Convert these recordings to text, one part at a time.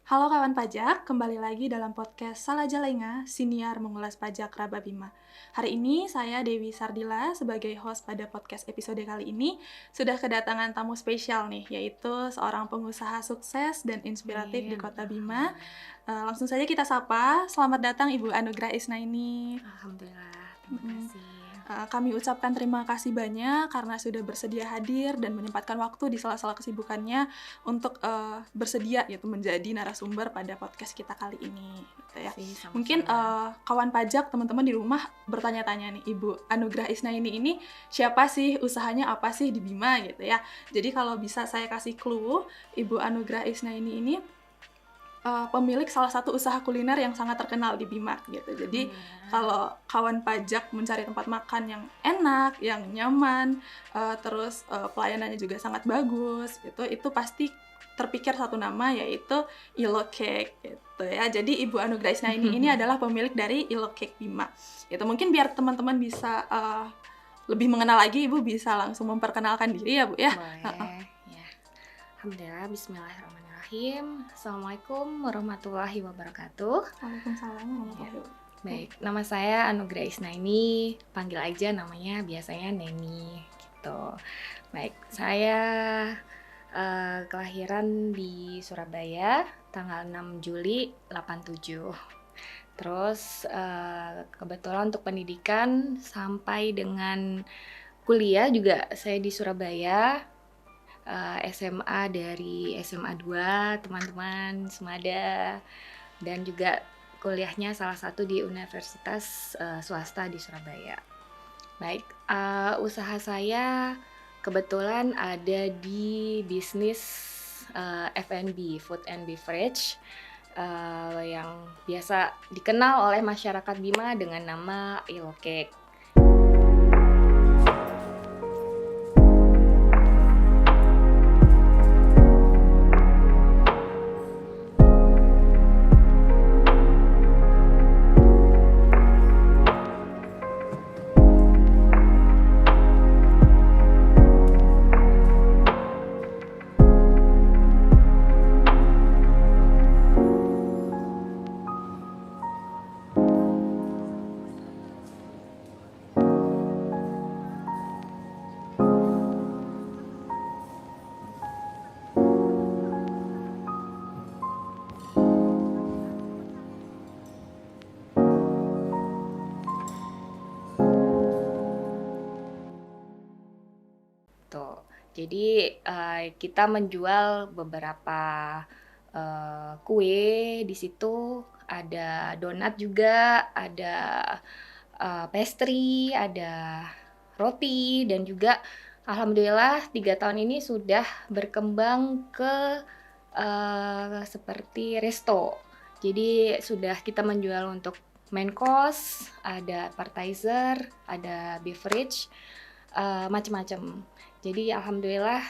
Halo kawan pajak, kembali lagi dalam podcast Salajalenga, Siniar Mengulas Pajak Raba Bima. Hari ini saya Dewi Sardila sebagai host pada podcast episode kali ini sudah kedatangan tamu spesial nih, yaitu seorang pengusaha sukses dan inspiratif di Amin. Kota Bima. Langsung saja kita sapa, selamat datang Ibu Anugrah Isnaini. Alhamdulillah, terima Mm-mm. kasih. Kami ucapkan terima kasih banyak karena sudah bersedia hadir dan menyempatkan waktu di sela-sela kesibukannya untuk bersedia gitu menjadi narasumber pada podcast kita kali ini gitu ya. Sama-sama. Mungkin kawan pajak teman-teman di rumah bertanya-tanya nih, Ibu Anugrah Isnaini ini siapa sih, usahanya apa sih di Bima gitu ya. Jadi kalau bisa saya kasih clue, Ibu Anugrah Isnaini ini pemilik salah satu usaha kuliner yang sangat terkenal di Bima gitu. Jadi kalau kawan pajak mencari tempat makan yang enak, yang nyaman, terus pelayanannya juga sangat bagus gitu, itu pasti terpikir satu nama, yaitu Ilo Cake gitu ya. Jadi Ibu Anugrah Isnaini ini adalah pemilik dari Ilo Cake Bima. Gitu. Mungkin biar teman-teman bisa lebih mengenal lagi, Ibu bisa langsung memperkenalkan diri ya, Bu ya. Boleh. Ya. Alhamdulillah, bismillahirrahmanirrahim. Assalamualaikum warahmatullahi wabarakatuh. Waalaikumsalam warahmatullahi wabarakatuh. Baik, nama saya Anugrah Isnaini, panggil aja namanya biasanya Neni gitu. Baik, saya kelahiran di Surabaya tanggal 6 Juli 87. Terus kebetulan untuk pendidikan sampai dengan kuliah juga saya di Surabaya. SMA dari SMA 2, teman-teman semada, dan juga kuliahnya salah satu di universitas swasta di Surabaya. Baik, usaha saya kebetulan ada di bisnis F&B, food and beverage, yang biasa dikenal oleh masyarakat Bima dengan nama Ilo Cake. Jadi kita menjual beberapa kue di situ, ada donat juga, ada pastry, ada roti, dan juga alhamdulillah 3 tahun ini sudah berkembang ke seperti resto. Jadi sudah kita menjual untuk main course, ada appetizer, ada beverage, macam-macam. Jadi alhamdulillah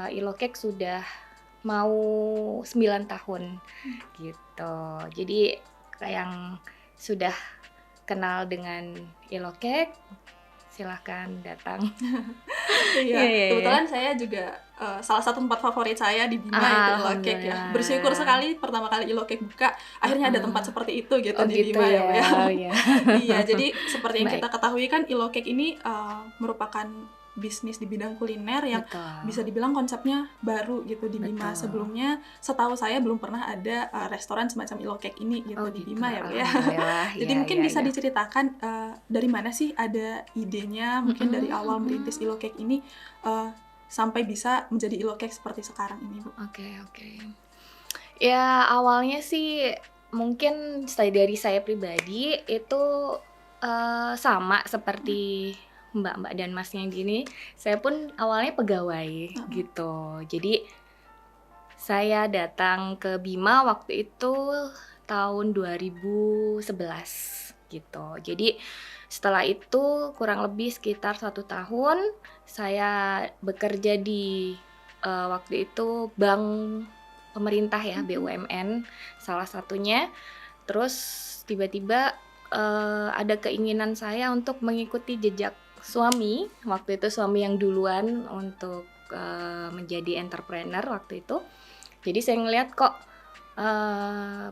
Ilo Cake sudah mau 9 tahun gitu. Jadi yang sudah kenal dengan Ilo Cake, silahkan datang. Iya, kebetulan saya juga salah satu tempat favorit saya di Bima itu Ilo Cake ya. Bersyukur sekali pertama kali Ilo Cake buka, akhirnya ada tempat seperti itu gitu di gitu Bima ya. ya. Iya, jadi seperti yang kita ketahui kan Ilo Cake ini merupakan bisnis di bidang kuliner yang bisa dibilang konsepnya baru gitu di Bima. Sebelumnya setahu saya belum pernah ada restoran semacam Ilo Cake ini gitu di Bima ya, Bu ya. Jadi mungkin bisa diceritakan dari mana sih ada idenya, mungkin dari awal merintis Ilo Cake ini sampai bisa menjadi Ilo Cake seperti sekarang ini, Bu. Oke. Ya awalnya sih mungkin dari saya pribadi itu sama seperti mbak-mbak dan masnya gini, saya pun awalnya pegawai gitu. Jadi saya datang ke Bima waktu itu tahun 2011 gitu. Jadi setelah itu kurang lebih sekitar 1 tahun saya bekerja di waktu itu bank pemerintah ya, BUMN salah satunya. Terus tiba-tiba ada keinginan saya untuk mengikuti jejak suami, waktu itu suami yang duluan untuk menjadi entrepreneur waktu itu. Jadi saya ngeliat kok eee,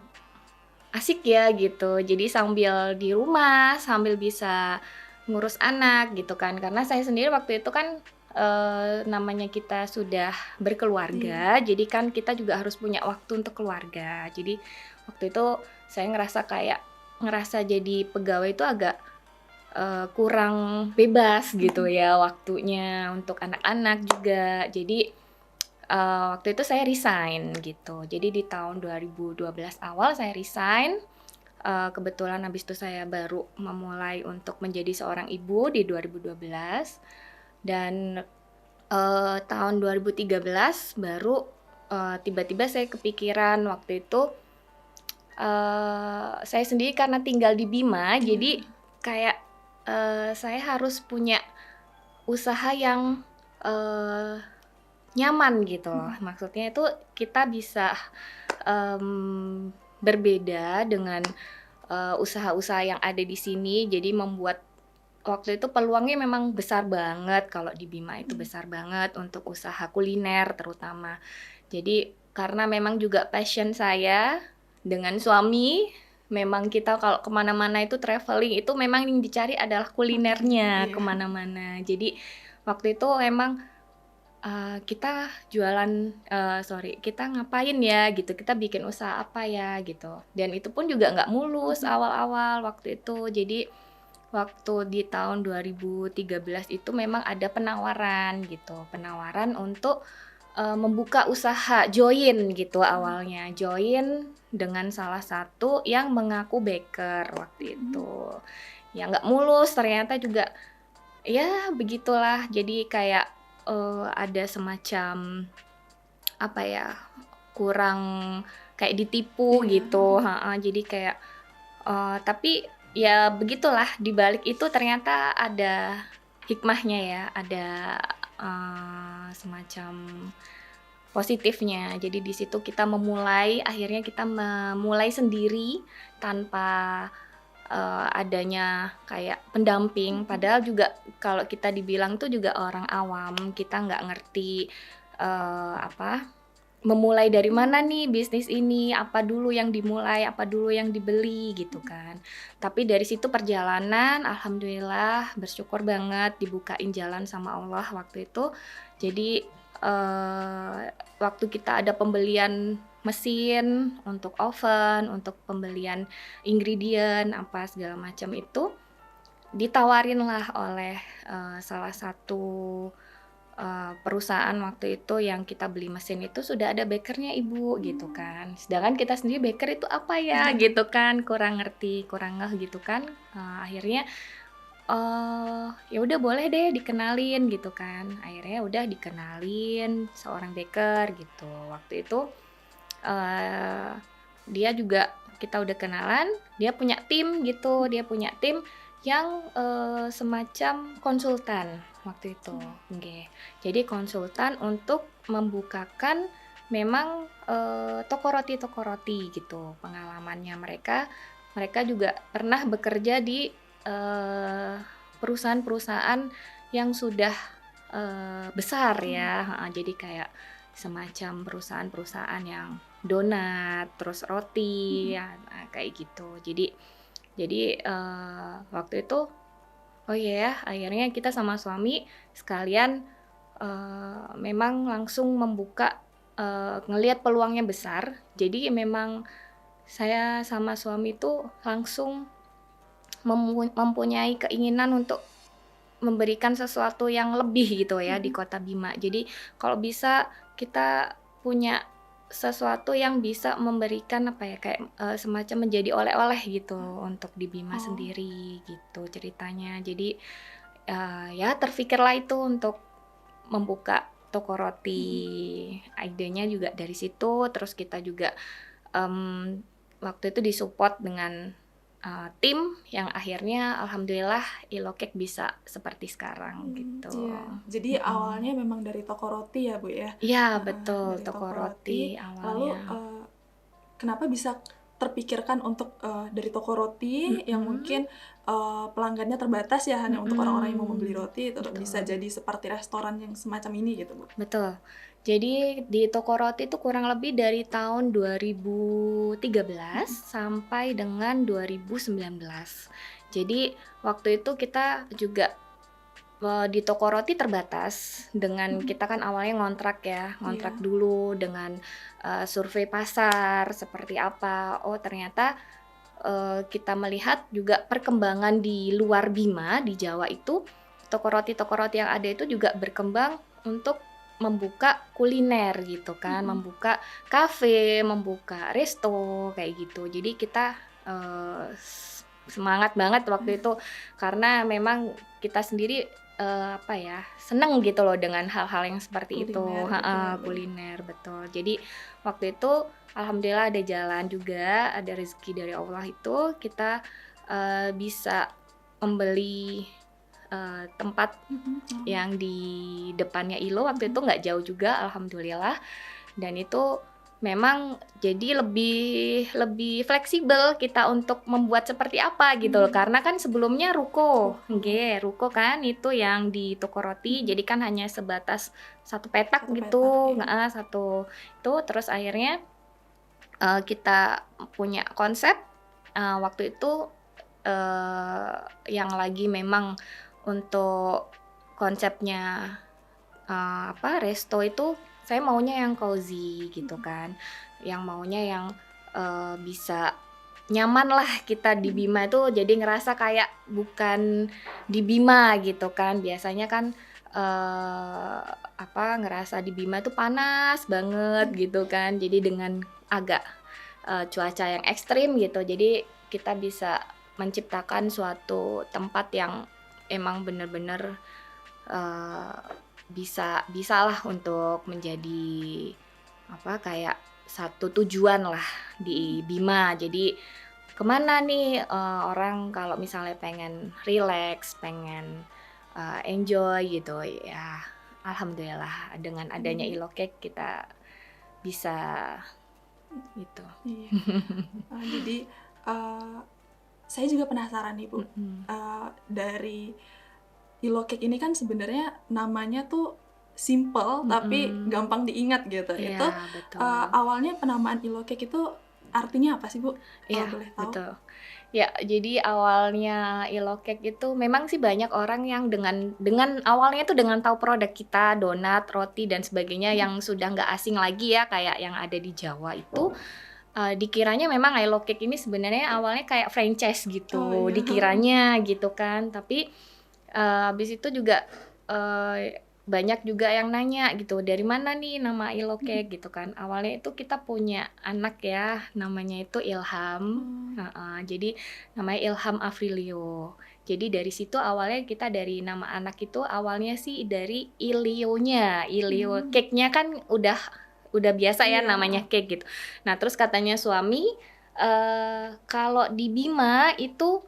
asik ya gitu. Jadi sambil di rumah, sambil bisa ngurus anak gitu kan. Karena saya sendiri waktu itu kan, namanya kita sudah Iya. berkeluarga, jadi kan kita juga harus punya waktu untuk keluarga. Jadi waktu itu saya ngerasa jadi pegawai itu agak, kurang bebas gitu Mhm. ya waktunya untuk anak-anak juga. Jadi, waktu itu saya resign gitu. Jadi di tahun 2012 awal saya resign, kebetulan habis itu saya baru memulai untuk menjadi seorang ibu di 2012 dan, tahun 2013 baru, tiba-tiba saya kepikiran waktu itu, saya sendiri karena tinggal di Bima jadi Iya. kayak, saya harus punya usaha yang, eee, nyaman gitu loh. Mhm. Maksudnya itu kita bisa, berbeda dengan, usaha-usaha yang ada di sini, jadi membuat waktu itu peluangnya memang besar banget kalau di Bima itu Mhm. besar banget untuk usaha kuliner terutama. Jadi karena memang juga passion saya dengan suami, memang kita kalau ke mana-mana itu traveling itu memang yang dicari adalah Makanan, kulinernya iya. ke mana-mana. Jadi waktu itu emang, kita jualan kita ngapain ya gitu, kita bikin usaha apa ya gitu. Dan itu pun juga nggak mulus Mhm. awal-awal waktu itu. Jadi waktu di tahun 2013 itu memang ada penawaran gitu, penawaran untuk, membuka usaha, join gitu Oh. awalnya, join dengan salah satu yang mengaku baker waktu Mhm. itu. Ya nggak mulus ternyata juga, ya begitulah jadi kayak, ada semacam, apa ya, kurang kayak ditipu Iya. gitu heeh, jadi kayak tapi ya begitulah, di balik itu ternyata ada hikmahnya ya, ada, semacam positifnya. Jadi di situ kita akhirnya kita memulai sendiri tanpa, adanya kayak pendamping. Mhm. Padahal juga kalau kita dibilang tuh juga orang awam, kita nggak ngerti, apa memulai dari mana Mhm. nih bisnis ini, apa dulu yang dimulai, apa dulu yang dibeli, gitu Mhm. kan. Tapi dari situ perjalanan alhamdulillah bersyukur banget dibukain jalan sama Allah waktu itu. Jadi, waktu kita ada pembelian mesin, untuk oven, untuk pembelian ingredient, apa segala macam itu, ditawarinlah oleh, salah satu perusahaan waktu itu yang kita beli mesin itu sudah ada bakernya Ibu, gitu Mmm. kan. Sedangkan kita sendiri baker itu apa ya, gitu kan, kurang ngerti, kurang ngeh gitu kan. Akhirnya, ya udah boleh deh dikenalin gitu kan. Akhirnya udah dikenalin seorang baker gitu. Waktu itu, eee, dia juga kita udah kenalan, dia punya tim gitu, dia punya tim yang, semacam konsultan waktu itu, Mhm. nggih. Jadi konsultan untuk membukakan memang, toko roti gitu pengalamannya mereka. Mereka juga pernah bekerja di, perusahaan-perusahaan yang sudah, besar Mhm. ya, heeh. Jadi kayak semacam perusahaan-perusahaan yang donat, terus roti, Mhm. ya, kayak gitu. Jadi, waktu itu, oh iya ya, akhirnya kita sama suami sekalian, memang langsung membuka, ngelihat peluangnya besar. Jadi memang saya sama suami itu langsung mempunyai keinginan untuk memberikan sesuatu yang lebih gitu ya di Mhm. Kota Bima. Jadi kalau bisa kita punya sesuatu yang bisa memberikan apa ya, kayak, semacam menjadi oleh-oleh gitu untuk di Bima Oh. sendiri gitu ceritanya. Jadi, ya terfikirlah itu untuk membuka toko Mhm. roti. Idenya juga dari situ, terus kita juga, mmm, waktu itu di-support dengan, tim yang akhirnya alhamdulillah Ilokek bisa seperti sekarang gitu. Iya. Jadi awalnya Mhm. memang dari toko roti ya, Bu, ya? Iya Heeh, betul, dari toko toko roti roti, lalu, awalnya. kenapa bisa terpikirkan untuk dari toko roti yang mungkin pelanggannya terbatas ya, hanya untuk orang-orang yang mau membeli roti, itu bisa Betul. jadi seperti restoran yang semacam ini gitu, Bu? Betul. Jadi di toko roti itu kurang lebih dari tahun 2013 Mhm. sampai dengan 2019. Jadi waktu itu kita juga di toko roti terbatas dengan Mhm. kita kan awalnya ngontrak ya, ngontrak Iya. dulu dengan survei pasar seperti apa. Oh ternyata kita melihat juga perkembangan di luar Bima, di Jawa itu, toko roti yang ada itu juga berkembang untuk membuka kuliner gitu kan, Mhm. membuka kafe, membuka resto, kayak gitu. Jadi kita, semangat banget waktu itu, karena memang kita sendiri, apa ya, seneng gitu loh dengan hal-hal yang seperti itu Kuliner gitu ya, heeh, Bu, ya? kuliner, betul. Jadi waktu itu alhamdulillah ada jalan juga, ada rezeki dari Allah itu kita, bisa membeli, tempat Mhm. Oh. yang di depannya ILO waktu itu Mhm. nggak jauh juga alhamdulillah, dan itu memang jadi lebih lebih fleksibel kita untuk membuat seperti apa gitu loh, Mmm. karena kan sebelumnya ruko, Ruko. nggih, ruko kan itu yang di toko roti, Mhm. jadi kan hanya sebatas satu petak Satu petak, gitu, iya. heeh, satu itu, terus akhirnya kita punya konsep, waktu itu, yang lagi memang untuk konsepnya, resto itu saya maunya yang cozy gitu Mhm. kan, yang maunya yang, bisa nyaman lah kita di Mhm. Bima itu jadi ngerasa kayak bukan di Bima gitu kan. Biasanya kan, ngerasa di Bima itu panas banget Mhm. gitu kan, jadi dengan agak cuaca yang ekstrim gitu. Jadi kita bisa menciptakan suatu tempat yang emang bener-bener, eee, bisalah untuk menjadi kayak satu tujuan lah Mhm. di Bima. Jadi kemana nih, orang kalau misalnya pengen rileks, pengen, enjoy gitu ya, alhamdulillah dengan adanya Jadi Ilocake kita bisa gitu. iya. Jadi, eee, saya juga penasaran nih, Bu, Mhm. dari Ilo Cake ini kan sebenarnya namanya tuh simple tapi Mhm, gampang diingat gitu. iya Itu, betul, awalnya penamaan Ilo Cake itu artinya apa sih, Bu? iya Kalau boleh tahu? betul. Ya jadi awalnya Ilocake itu memang sih banyak orang yang dengan awalnya itu dengan tahu produk kita, donat, roti, dan sebagainya Mhm. yang sudah nggak asing lagi ya kayak yang ada di Jawa itu, dikiranya memang Ilocake ini sebenarnya awalnya kayak franchise Oh gitu, iya. dikiranya gitu kan. Tapi habis itu juga, banyak juga yang nanya gitu, "Dari mana nih nama Mhm. Iloke?" Gitu kan. Awalnya itu kita punya anak ya, namanya itu Ilham Oh. heeh, jadi namanya Ilham Afrilio. Jadi dari situ awalnya kita dari nama anak itu awalnya sih dari Ilionya, Ilio Mmm. cake-nya kan udah biasa ya Iya, namanya heeh. cake gitu. Nah terus katanya suami, kalau di Bima itu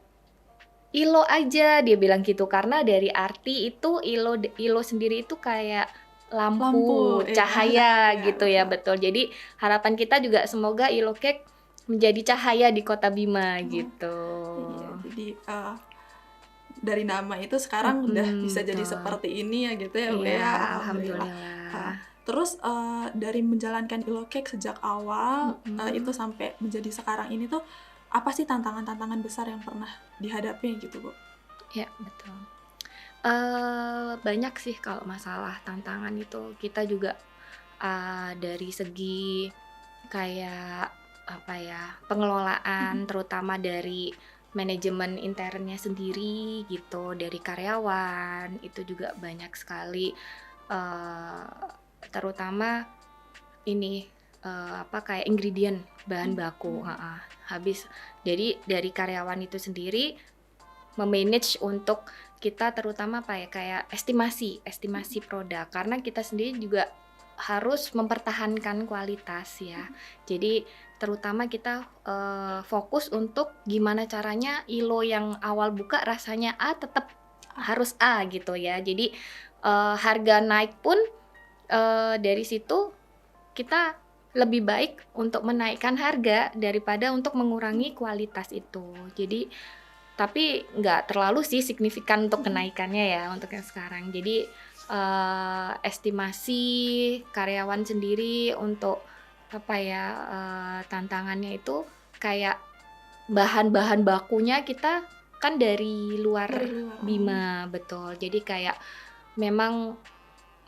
Ilo aja, dia bilang gitu, karena dari arti itu ilo sendiri itu kayak lampu, Lampu, iya. cahaya Iya, gitu ya, betul. betul. Jadi harapan kita juga semoga Ilo Cake menjadi cahaya di Kota Bima Oh, gitu. iya. Jadi, dari nama itu sekarang udah bisa jadi Betul. seperti ini ya gitu ya, Bu, Iya, ya, alhamdulillah. Heeh. alhamdulillah. Terus, dari menjalankan Ilocake sejak awal, itu Mhm. sampai menjadi sekarang ini tuh, apa sih tantangan-tantangan besar yang pernah dihadapi gitu, Bu? Ya, betul. Banyak sih kalau masalah tantangan itu, kita juga, dari segi kayak, Mhm. pengelolaan terutama dari manajemen internnya sendiri gitu, dari karyawan, itu juga banyak sekali, eee, terutama ini, kayak ingredient, bahan Mmm, baku mhm. heeh, habis. Jadi dari karyawan itu sendiri me-manage untuk kita terutama kayak estimasi Mhm. estimasi produk, karena kita sendiri juga harus mempertahankan kualitas ya. Mhm. Jadi terutama kita, fokus untuk gimana caranya ILO yang awal buka rasanya A tetap Ah, harus A gitu ya. Jadi, harga naik pun, dari situ kita lebih baik untuk menaikkan harga daripada untuk mengurangi kualitas itu. Jadi tapi nggak terlalu sih signifikan untuk kenaikannya ya untuk yang sekarang. Jadi estimasi karyawan sendiri untuk apa ya, tantangannya itu kayak bahan-bahan bakunya kita kan dari luar Dari luar. Bima, betul. Jadi kayak memang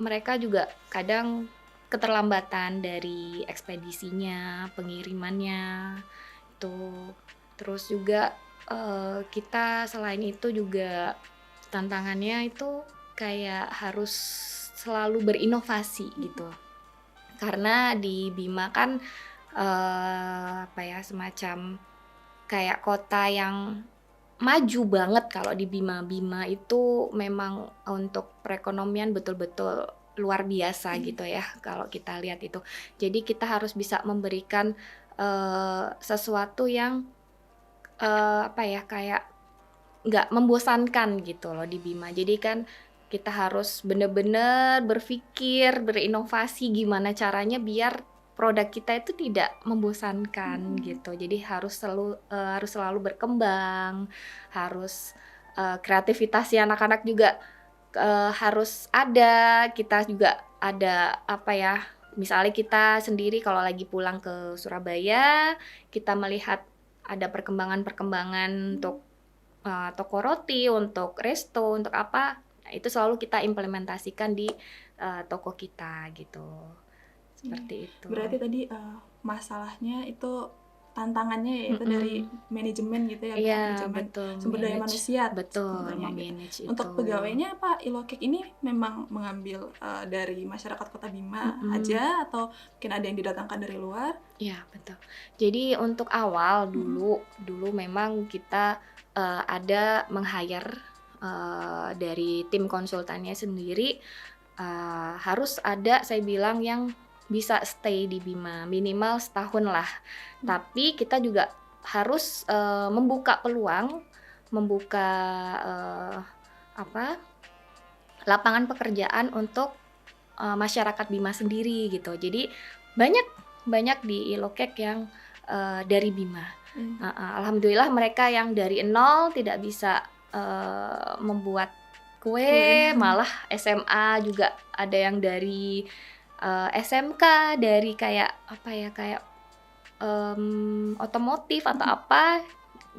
mereka juga kadang keterlambatan dari ekspedisinya, pengirimannya itu. Terus juga kita selain itu juga tantangannya itu kayak harus selalu berinovasi gitu. Karena di Bima kan apa ya, semacam kayak kota yang maju banget kalau di Bima. Bima itu memang untuk perekonomian betul-betul luar biasa gitu ya kalau kita lihat itu. Jadi kita harus bisa memberikan sesuatu yang apa ya, kayak nggak membosankan gitu loh di Bima. Jadi kan kita harus bener-bener berpikir, berinovasi gimana caranya biar produk kita itu tidak membosankan gitu. Jadi harus selalu berkembang, harus kreativitas anak-anak juga harus ada. Kita juga ada apa ya, misalnya kita sendiri kalau lagi pulang ke Surabaya, kita melihat ada perkembangan-perkembangan untuk toko roti, untuk resto, untuk apa, nah itu selalu kita implementasikan di toko kita gitu. Seperti itu. Berarti tadi masalahnya itu tantangannya yaitu dari manajemen gitu ya, Iya, manajemen betul. sumber daya manusia. Betul, tentunya gitu. manage itu. Untuk pegawainya Pak Ilokek ini memang mengambil dari masyarakat Kota Bima aja atau mungkin ada yang didatangkan dari luar? Iya, betul. Jadi untuk awal dulu memang kita ada meng-hire dari tim konsultannya sendiri, harus ada saya bilang yang bisa stay di Bima minimal setahun lah. Tapi kita juga harus membuka peluang, membuka lapangan pekerjaan untuk masyarakat Bima sendiri gitu. Jadi banyak di Ilokek yang dari Bima. Alhamdulillah mereka yang dari nol tidak bisa membuat kue, malah SMA juga ada yang dari SMK, dari kayak apa ya, kayak otomotif atau apa,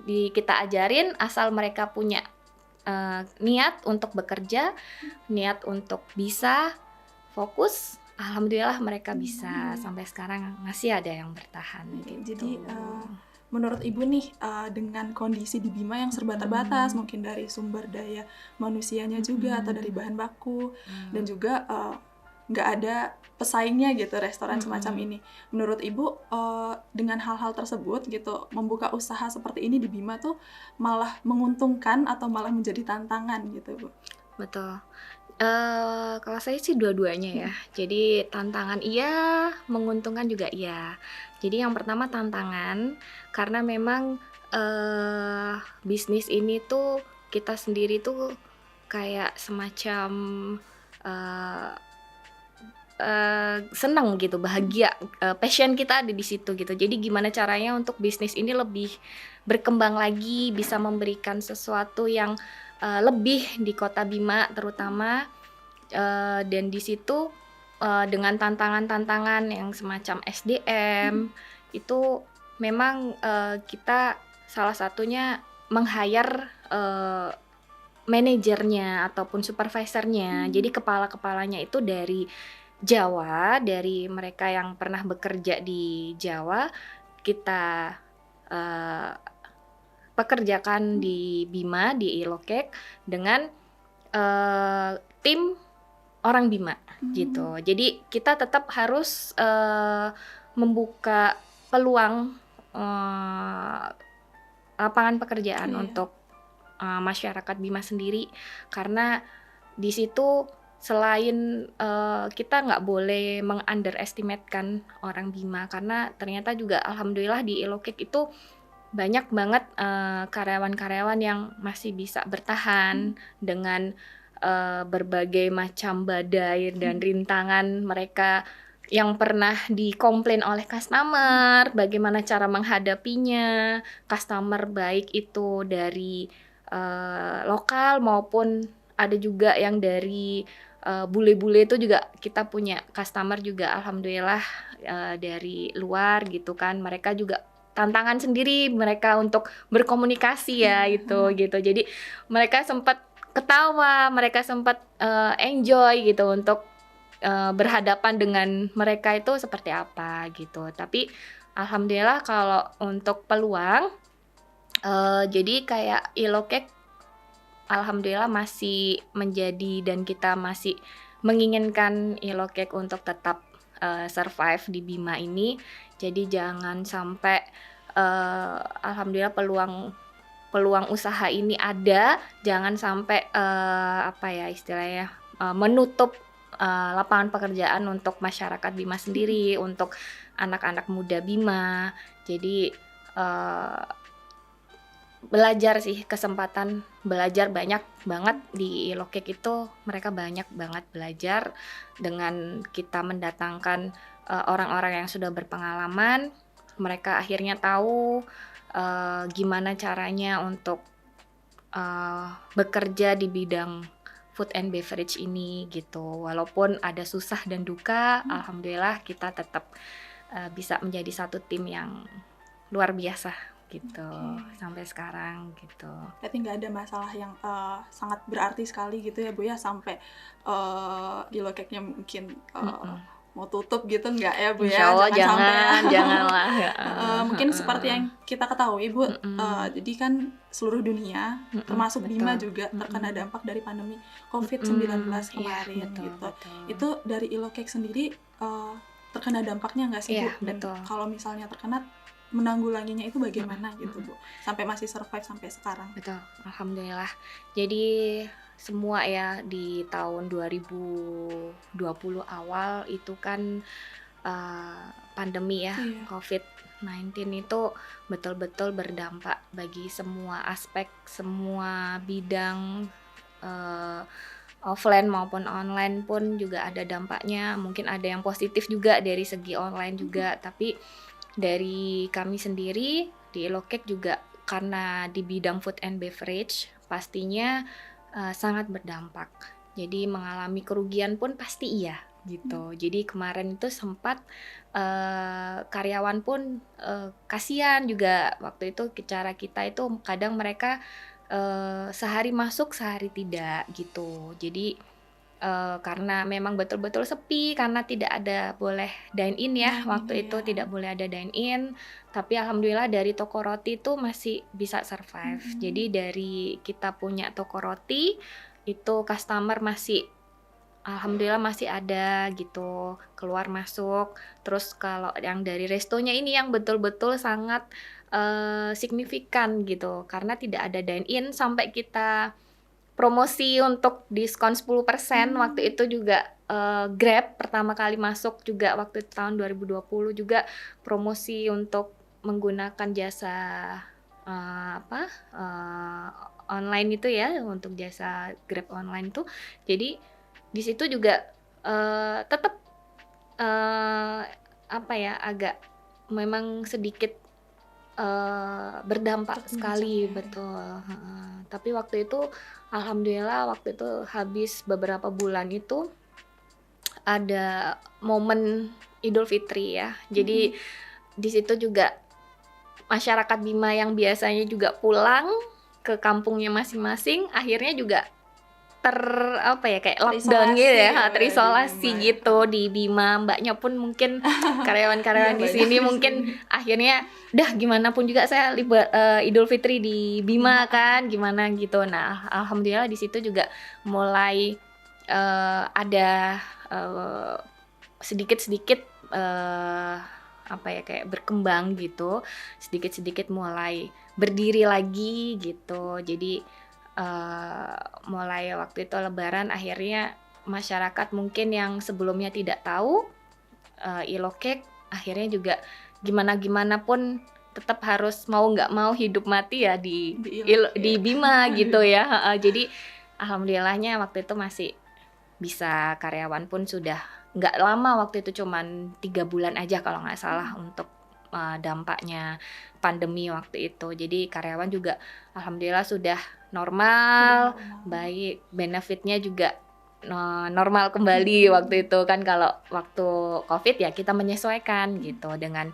kita ajarin asal mereka punya niat untuk bekerja, niat untuk bisa fokus. Alhamdulillah mereka bisa sampai sekarang masih ada yang bertahan gitu. Jadi menurut Ibu nih dengan kondisi di Bima yang serba terbatas, mungkin dari sumber daya manusianya juga atau dari bahan baku dan juga nggak ada pesaingnya gitu restoran semacam ini. Menurut Ibu dengan hal-hal tersebut gitu membuka usaha seperti ini di Bima tuh malah menguntungkan atau malah menjadi tantangan gitu Bu? Betul. Kalau saya sih dua-duanya ya. Jadi tantangan iya, menguntungkan juga iya. Jadi yang pertama tantangan karena memang bisnis ini tuh kita sendiri tuh kayak semacam seneng gitu, bahagia, passion kita ada di situ gitu. Jadi gimana caranya untuk bisnis ini lebih berkembang lagi, bisa memberikan sesuatu yang lebih di Kota Bima terutama, dan di situ dengan tantangan-tantangan yang semacam SDM itu memang kita salah satunya meng-hire manajernya ataupun supervisornya. Jadi kepala-kepalanya itu dari Jawa, dari mereka yang pernah bekerja di Jawa, kita pekerjakan di Bima, di Ilokek dengan tim orang Bima gitu. Jadi kita tetap harus membuka peluang lapangan pekerjaan untuk masyarakat Bima sendiri, karena di situ selain kita nggak boleh meng-underestimate-kan orang Bima, karena ternyata juga alhamdulillah di Ilokek itu banyak banget karyawan-karyawan yang masih bisa bertahan dengan berbagai macam badai dan rintangan. Mereka yang pernah dikomplain oleh customer, bagaimana cara menghadapinya, customer baik itu dari lokal maupun ada juga yang dari bule-bule itu juga kita punya customer juga alhamdulillah dari luar gitu kan. Mereka juga tantangan sendiri mereka untuk berkomunikasi ya itu gitu. Jadi mereka sempat ketawa, mereka sempat enjoy gitu untuk berhadapan dengan mereka itu seperti apa gitu. Tapi alhamdulillah kalau untuk peluang jadi kayak Ilocake alhamdulillah masih menjadi dan kita masih menginginkan Ilocake untuk tetap survive di Bima ini. Jadi jangan sampai alhamdulillah peluang usaha ini ada, jangan sampai apa ya istilahnya menutup lapangan pekerjaan untuk masyarakat Bima sendiri, untuk anak-anak muda Bima. Jadi belajar sih, kesempatan belajar banyak banget di Ilocake itu, mereka banyak banget belajar dengan kita mendatangkan orang-orang yang sudah berpengalaman. Mereka akhirnya tahu gimana caranya untuk bekerja di bidang food and beverage ini gitu. Walaupun ada susah dan duka, alhamdulillah kita tetap bisa menjadi satu tim yang luar biasa gitu sampai sekarang gitu. Berarti nggak ada masalah yang sangat berarti sekali gitu ya Bu ya, sampai Ilocake-nya mungkin mau tutup gitu, nggak ya Bu ya? Insya Allah Jangan sampai. janganlah. Mungkin seperti yang kita ketahui Bu, jadi kan seluruh dunia termasuk betul. Bima juga terkena dampak dari pandemi COVID-19 kemarin betul, gitu. betul. Itu dari Ilocake sendiri terkena dampaknya nggak sih Bu? Iya, Dan betul. kalau misalnya terkena, menanggulanginya itu bagaimana gitu Bu? Sampai masih survive sampai sekarang. Betul, alhamdulillah. Jadi semua ya di tahun 2020 awal itu kan pandemi ya, COVID-19 itu betul-betul berdampak bagi semua aspek, semua bidang offline maupun online pun juga ada dampaknya. Mungkin ada yang positif juga dari segi online juga, tapi dari kami sendiri di Ilocake juga karena di bidang food and beverage pastinya sangat berdampak. Jadi mengalami kerugian pun pasti iya gitu. Jadi kemarin itu sempat karyawan pun kasihan juga waktu itu, cara kita itu kadang mereka sehari masuk sehari tidak gitu. Jadi karena memang betul-betul sepi, karena tidak ada boleh dine in ya, waktu itu tidak boleh ada dine in, tapi alhamdulillah dari toko roti itu masih bisa survive. Jadi dari kita punya toko roti itu customer masih alhamdulillah masih ada gitu, keluar masuk. Terus kalau yang dari restonya ini yang betul-betul sangat signifikan gitu, karena tidak ada dine in sampai kita promosi untuk diskon 10%. Waktu itu juga Grab pertama kali masuk juga waktu tahun 2020 juga promosi untuk menggunakan jasa online itu ya, untuk jasa Grab online itu. Jadi di situ juga tetap agak memang sedikit berdampak sekali, betul. Tapi waktu itu alhamdulillah waktu itu habis beberapa bulan itu ada momen Idul Fitri ya. Jadi di situ juga masyarakat Bima yang biasanya juga pulang ke kampungnya masing-masing akhirnya juga kayak lockdown gitu ya, terisolasi gitu di Bima. Mbaknya pun mungkin karyawan-karyawan di sini mungkin akhirnya dah gimana pun juga saya Idul Fitri di Bima kan, gimana gitu. Nah, alhamdulillah di situ juga mulai ada sedikit-sedikit kayak berkembang gitu, sedikit-sedikit mulai berdiri lagi gitu. Jadi mulai waktu itu Lebaran akhirnya masyarakat mungkin yang sebelumnya tidak tahu Ilocake akhirnya juga gimana pun tetap harus mau nggak mau hidup mati ya di Bima gitu ya. Jadi alhamdulillahnya waktu itu masih bisa, karyawan pun sudah nggak lama waktu itu, cuman 3 bulan aja kalau nggak salah untuk dampaknya pandemi waktu itu. Jadi karyawan juga alhamdulillah sudah Udah normal, normal. baik, benefitnya juga normal kembali waktu itu kan. Kalau waktu COVID ya kita menyesuaikan gitu dengan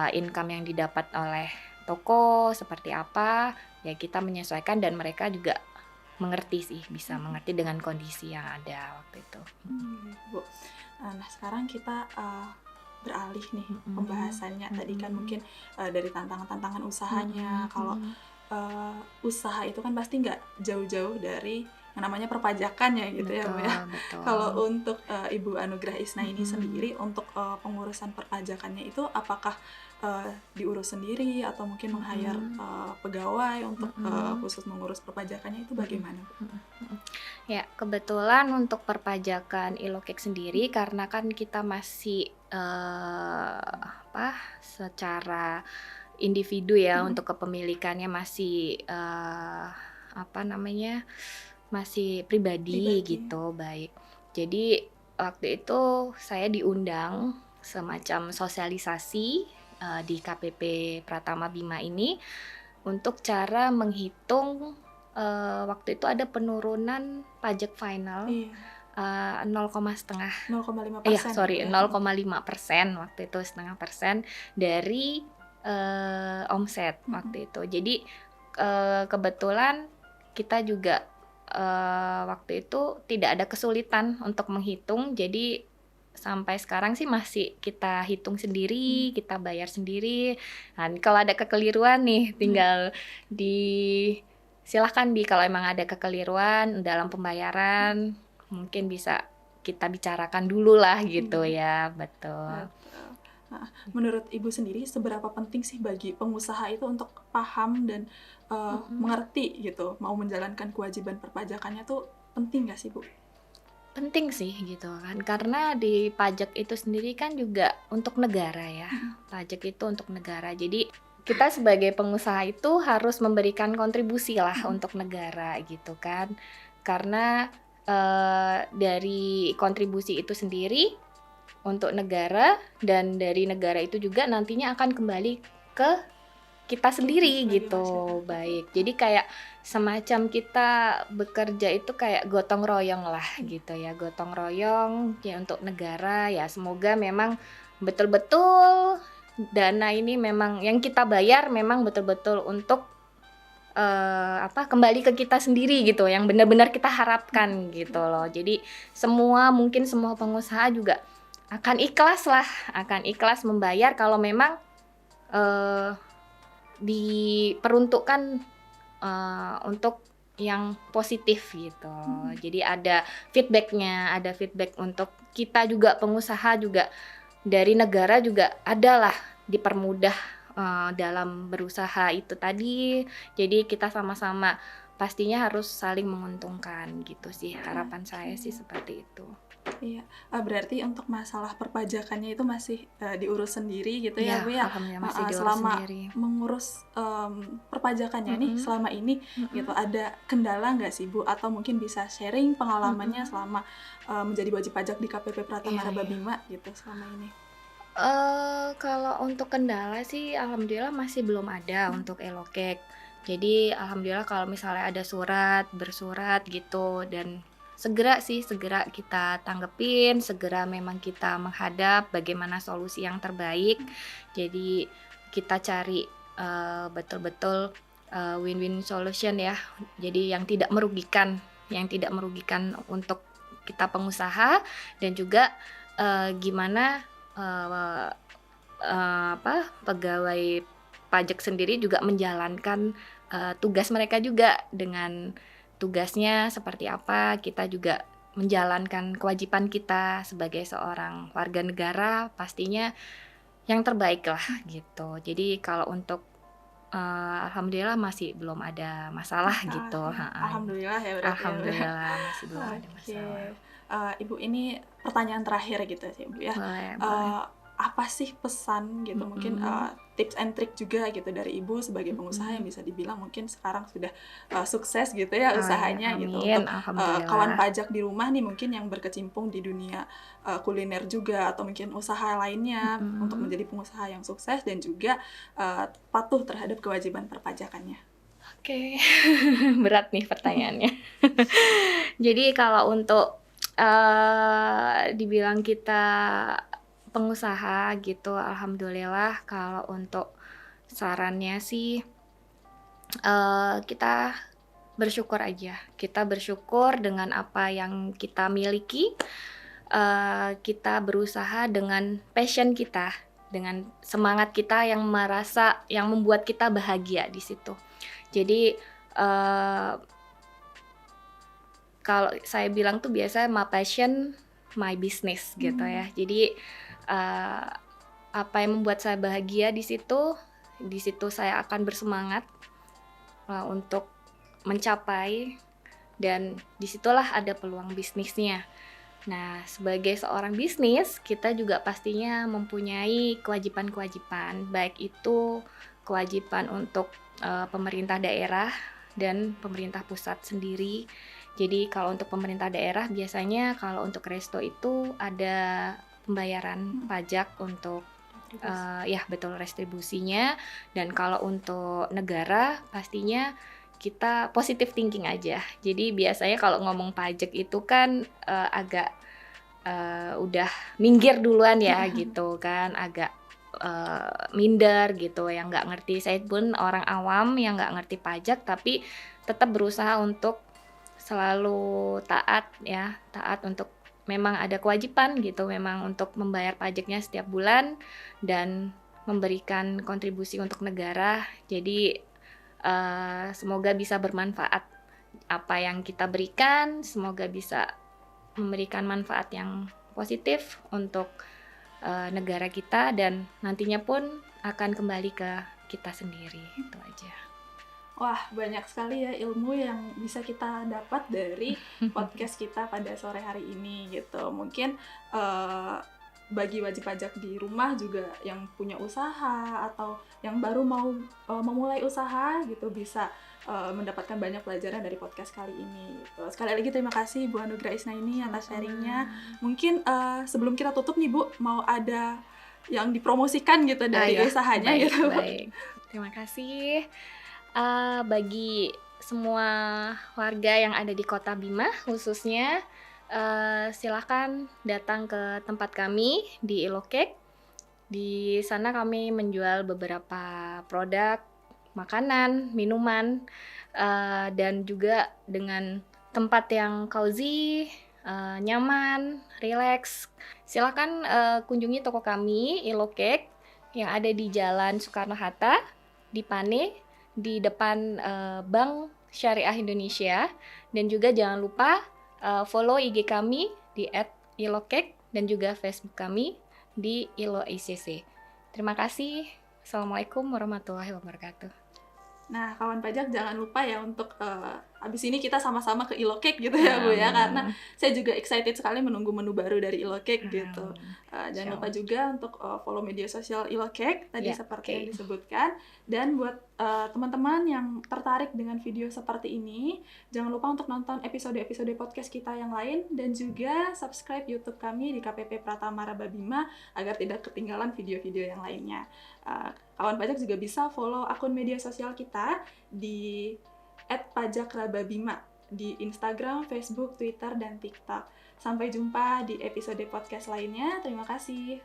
income yang didapat oleh toko seperti apa, ya kita menyesuaikan dan mereka juga mengerti sih, bisa mengerti dengan kondisi yang ada waktu itu. Bu. Nah, sekarang kita beralih nih pembahasannya. Tadi kan mungkin dari tantangan-tantangan usahanya. Kalau usaha itu kan pasti nggak jauh-jauh dari yang namanya perpajakan ya gitu ya, Bu ya. Betul. Kalau untuk Ibu Anugrah Isna ini sendiri, untuk pengurusan perpajakannya itu apakah diurus sendiri atau mungkin meng-hire pegawai untuk khusus mengurus perpajakannya, itu bagaimana, Bu? Ya, kebetulan untuk perpajakan Ilokek sendiri, karena kan kita masih secara individu ya, untuk kepemilikannya masih masih pribadi gitu, baik. Jadi waktu itu saya diundang semacam sosialisasi di KPP Pratama Bima ini untuk cara menghitung. Waktu itu ada penurunan pajak final 0,5%. 0,5% waktu itu, 0,5% dari omset waktu itu. Jadi kebetulan kita juga waktu itu tidak ada kesulitan untuk menghitung. Jadi sampai sekarang sih masih kita hitung sendiri, kita bayar sendiri. Nah, kalau ada kekeliruan nih tinggal silahkan kalau emang ada kekeliruan dalam pembayaran, mungkin bisa kita bicarakan dulu lah gitu ya. Betul. Nah, menurut Ibu sendiri, seberapa penting sih bagi pengusaha itu untuk paham dan mengerti gitu, mau menjalankan kewajiban perpajakannya tuh penting nggak sih, Bu? Penting sih gitu kan, karena di pajak itu sendiri kan juga untuk negara ya. Pajak itu untuk negara, jadi kita sebagai pengusaha itu harus memberikan kontribusi lah untuk negara gitu kan. Karena dari kontribusi itu sendiri untuk negara, dan dari negara itu juga nantinya akan kembali ke kita sendiri gitu. Baik, jadi kayak semacam kita bekerja itu kayak gotong royong lah gitu ya, gotong royong ya untuk negara ya. Semoga memang betul-betul dana ini memang yang kita bayar memang betul-betul untuk kembali ke kita sendiri gitu, yang benar-benar kita harapkan gitu loh. Jadi mungkin semua pengusaha juga akan ikhlas membayar kalau memang diperuntukkan untuk yang positif gitu. Jadi ada feedback untuk kita juga, pengusaha juga, dari negara juga adalah dipermudah dalam berusaha itu tadi. Jadi kita sama-sama pastinya harus saling menguntungkan gitu sih, harapan saya sih seperti itu. Iya, berarti untuk masalah perpajakannya itu masih diurus sendiri gitu ya, Bu ya? Alhamdulillah masih diurus selama sendiri. mengurus perpajakannya nih selama ini gitu, ada kendala nggak sih, Bu? Atau mungkin bisa sharing pengalamannya selama menjadi wajib pajak di KPP Pratama Bima gitu selama ini? Kalau untuk kendala sih alhamdulillah masih belum ada untuk Elokek. Jadi alhamdulillah kalau misalnya ada bersurat gitu, dan segera kita tanggepin, segera memang kita menghadap bagaimana solusi yang terbaik. Jadi kita cari betul-betul win-win solution ya. Jadi yang tidak merugikan untuk kita pengusaha, dan juga gimana pegawai pajak sendiri juga menjalankan tugas mereka juga dengan tugasnya seperti apa. Kita juga menjalankan kewajiban kita sebagai seorang warga negara, pastinya yang terbaik lah gitu. Jadi kalau untuk alhamdulillah masih belum ada masalah gitu. Alhamdulillah ya berarti. Alhamdulillah masih belum ada masalah. Ibu, ini pertanyaan terakhir gitu sih, Bu ya. Boleh. apa sih pesan gitu, mungkin tips and trick juga gitu dari Ibu sebagai pengusaha yang bisa dibilang mungkin sekarang sudah sukses gitu ya usahanya Amin, gitu, untuk kawan alhamdulillah. pajak di rumah nih mungkin yang berkecimpung di dunia kuliner juga atau mungkin usaha lainnya untuk menjadi pengusaha yang sukses dan juga patuh terhadap kewajiban perpajakannya. Oke, berat nih pertanyaannya. Jadi kalau untuk dibilang kita pengusaha gitu, alhamdulillah kalau untuk sarannya sih kita bersyukur aja. Kita bersyukur dengan apa yang kita miliki. Kita berusaha dengan passion kita, dengan semangat kita yang membuat kita bahagia di situ. Jadi kalau saya bilang tuh biasa my passion, my business gitu ya. Jadi apa yang membuat saya bahagia di situ saya akan bersemangat untuk mencapai, dan disitulah ada peluang bisnisnya. Nah, sebagai seorang bisnis, kita juga pastinya mempunyai kewajiban-kewajiban, baik itu kewajiban untuk pemerintah daerah dan pemerintah pusat sendiri. Jadi kalau untuk pemerintah daerah biasanya kalau untuk resto itu ada pembayaran pajak untuk ya betul, restribusinya. Dan kalau untuk negara pastinya kita positive thinking aja. Jadi biasanya kalau ngomong pajak itu kan agak udah minggir duluan ya gitu kan, agak minder gitu, yang nggak ngerti. Saya pun orang awam yang nggak ngerti pajak, tapi tetap berusaha untuk selalu taat untuk memang ada kewajiban gitu, memang untuk membayar pajaknya setiap bulan dan memberikan kontribusi untuk negara. Jadi semoga bisa bermanfaat apa yang kita berikan, semoga bisa memberikan manfaat yang positif untuk negara kita dan nantinya pun akan kembali ke kita sendiri. Itu aja. Wah, banyak sekali ya ilmu yang bisa kita dapat dari podcast kita pada sore hari ini gitu. Mungkin bagi wajib pajak di rumah juga yang punya usaha atau yang baru mau memulai usaha gitu bisa mendapatkan banyak pelajaran dari podcast kali ini gitu. Sekali lagi terima kasih Bu Anugrah Isnaini atas sharingnya. Mungkin sebelum kita tutup nih Bu, mau ada yang dipromosikan gitu dari usahanya baik, gitu. Baik. Terima kasih. Bagi semua warga yang ada di Kota Bima khususnya, silakan datang ke tempat kami di Ilokek. Di sana kami menjual beberapa produk makanan, minuman, dan juga dengan tempat yang cozy, nyaman, rileks. Silakan kunjungi toko kami Ilokek yang ada di Jalan Soekarno-Hatta di Pane, di depan Bank Syariah Indonesia. Dan juga jangan lupa follow IG kami di @ilokek dan juga Facebook kami di ILO-ICC. Terima kasih. Assalamualaikum warahmatullahi wabarakatuh. Nah, kawan pajak jangan lupa ya untuk abis ini kita sama-sama ke Ilokek gitu ya Bu ya, karena saya juga excited sekali menunggu menu baru dari Ilokek gitu. Jangan lupa juga untuk follow media sosial Ilokek tadi seperti yang disebutkan. Dan buat teman-teman yang tertarik dengan video seperti ini, jangan lupa untuk nonton episode-episode podcast kita yang lain dan juga subscribe YouTube kami di KPP Pratama Rababima agar tidak ketinggalan video-video yang lainnya. Kawan pajak juga bisa follow akun media sosial kita di @pajakrababima di Instagram, Facebook, Twitter, dan TikTok. Sampai jumpa di episode podcast lainnya. Terima kasih.